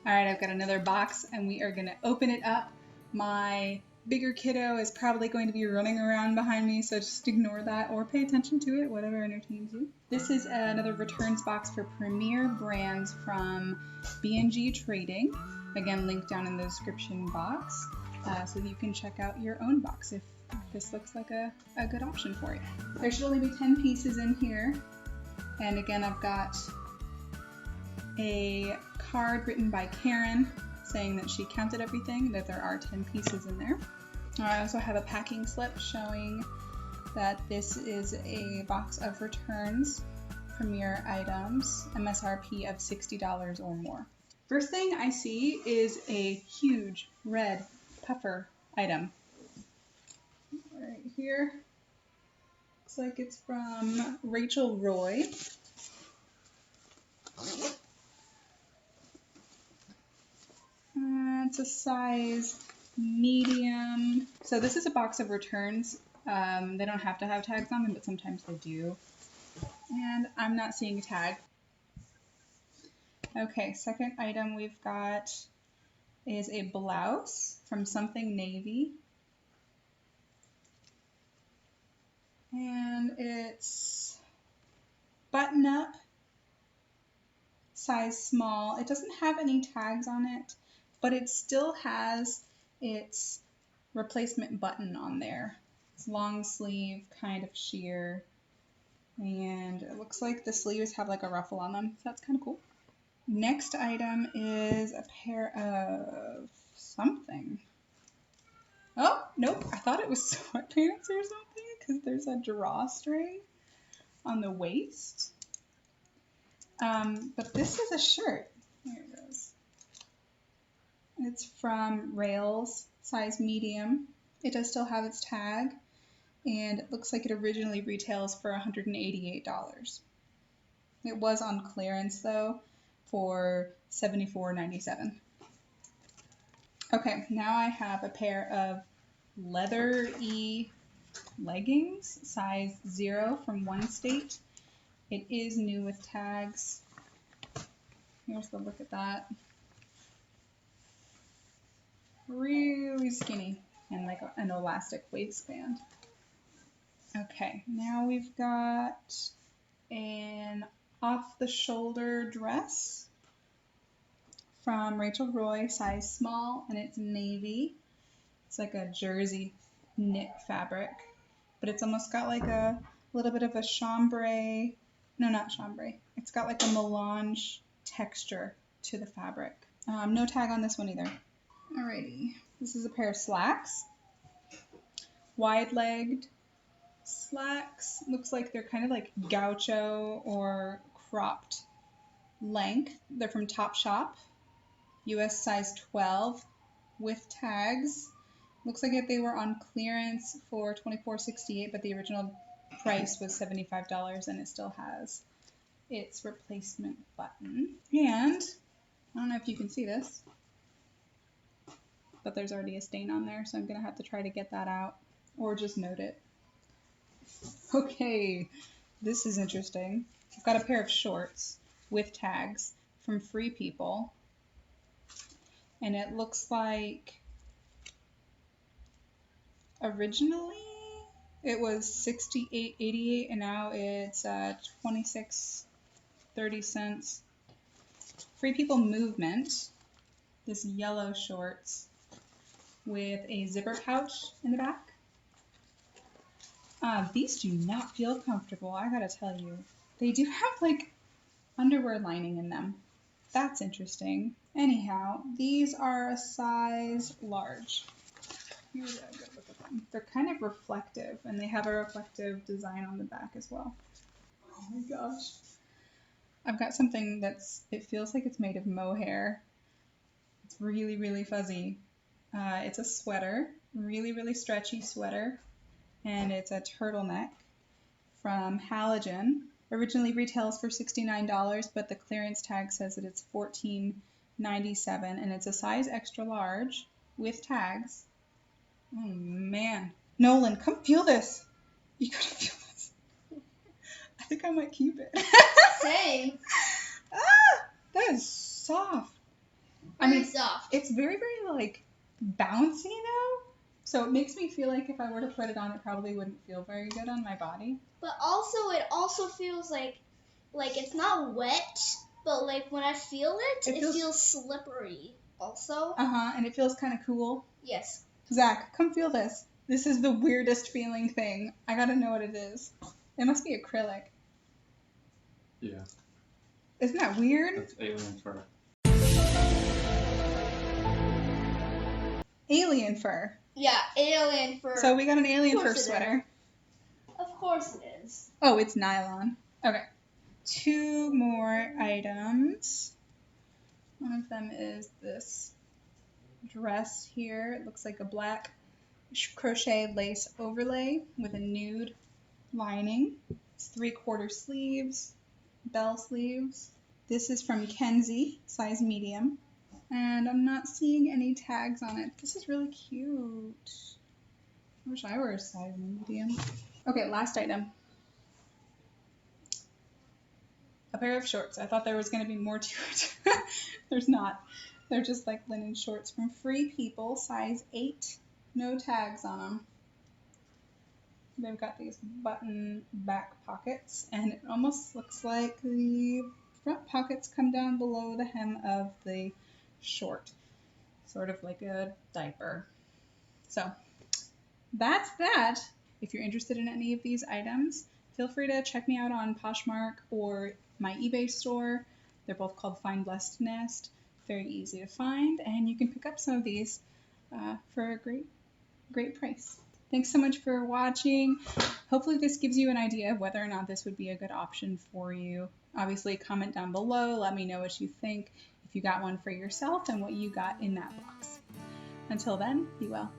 All right, I've got another box and we are gonna open it up. My bigger kiddo is probably going to be running around behind me, so just ignore that or pay attention to it, whatever entertains you. This is another returns box for Premier Brands from B&G Trading. Again, link down in the description box so that you can check out your own box if this looks like a good option for you. There should only be 10 pieces in here. And again, I've got a card written by Karen saying that she counted everything, that there are 10 pieces in there. I also have a packing slip showing that this is a box of returns, Premier items, MSRP of $60 or more. First thing I see is a huge red puffer item. Right here. Looks like it's from Rachel Roy. It's a size medium. So this is a box of returns. They don't have to have tags on them, but sometimes they do. And I'm not seeing a tag. Okay, second item we've got is a blouse from Something Navy. And it's button up, size small. It doesn't have any tags on it, but it still has its replacement button on there. It's long sleeve, kind of sheer, and it looks like the sleeves have like a ruffle on them, so that's kind of cool. Next item is a pair of something. Oh, nope, I thought it was sweatpants or something because there's a drawstring on the waist. But this is a shirt. Here it goes. It's from Rails, size medium. It does still have its tag, and it looks like it originally retails for $188. It was on clearance though for $74.97. Okay, now I have a pair of leather-y leggings, size 0 from One State. It is new with tags. Here's the look at that. Really skinny and like an elastic waistband. Okay, now we've got an off-the-shoulder dress from Rachel Roy, size small, and it's navy. It's like a jersey knit fabric, but it's almost got like a little bit of a chambray. No, not chambray. It's got like a melange texture to the fabric. No tag on this one either. Alrighty, this is a pair of slacks. Wide-legged slacks. Looks like they're kind of like gaucho or cropped length. They're from Topshop. US size 12 with tags. Looks like they were on clearance for $24.68, but the original price was $75, and it still has its replacement button. And I don't know if you can see this, but there's already a stain on there, so I'm gonna have to try to get that out or just note it. Okay, this is interesting. I've got a pair of shorts with tags from Free People, and it looks like originally it was $68.88, and now it's $26.30. Free People Movement. This yellow shorts with a zipper pouch in the back. These do not feel comfortable, I gotta tell you. They do have like underwear lining in them. That's interesting. Anyhow, these are a size large. Here's a good look at them. They're kind of reflective, and they have a reflective design on the back as well. Oh my gosh. I've got something it feels like it's made of mohair. It's really, really fuzzy. It's a sweater, really, really stretchy sweater, and it's a turtleneck from Halogen. Originally retails for $69, but the clearance tag says that it's $14.97, and it's a size extra large with tags. Oh man. Nolan, come feel this. You gotta feel this. I think I might keep it. Same. Ah, that is soft. Very soft. It's very, very like bouncy though. So it makes me feel like if I were to put it on, it probably wouldn't feel very good on my body. But also, it also feels like it's not wet, but like when I feel it, it feels slippery also. And it feels kind of cool. Yes. Zach, come feel this. This is the weirdest feeling thing. I gotta know what it is. It must be acrylic. Yeah. Isn't that weird? That's alien fur. Alien fur. Yeah, alien fur. So we got an alien fur sweater. Of course it is. Oh, it's nylon. Okay. 2 more items. One of them is this dress here. It looks like a black crochet lace overlay with a nude lining. It's 3/4 sleeves, bell sleeves. This is from Kensie, size medium. And I'm not seeing any tags on it. This is really cute. I wish I were a size medium. Okay, last item. A pair of shorts. I thought there was going to be more to it. There's not. They're just like linen shorts from Free People, size 8. No tags on them. They've got these button back pockets, and it almost looks like the front pockets come down below the hem of the short. Sort of like a diaper. So that's that. If you're interested in any of these items, feel free to check me out on Poshmark or my eBay store. They're both called Find Blessed Nest. Very easy to find, and you can pick up some of these for a great price. Thanks so much for watching. Hopefully this gives you an idea of whether or not this would be a good option for you. Obviously, comment down below. Let me know what you think, if you got one for yourself and what you got in that box. Until then, be well.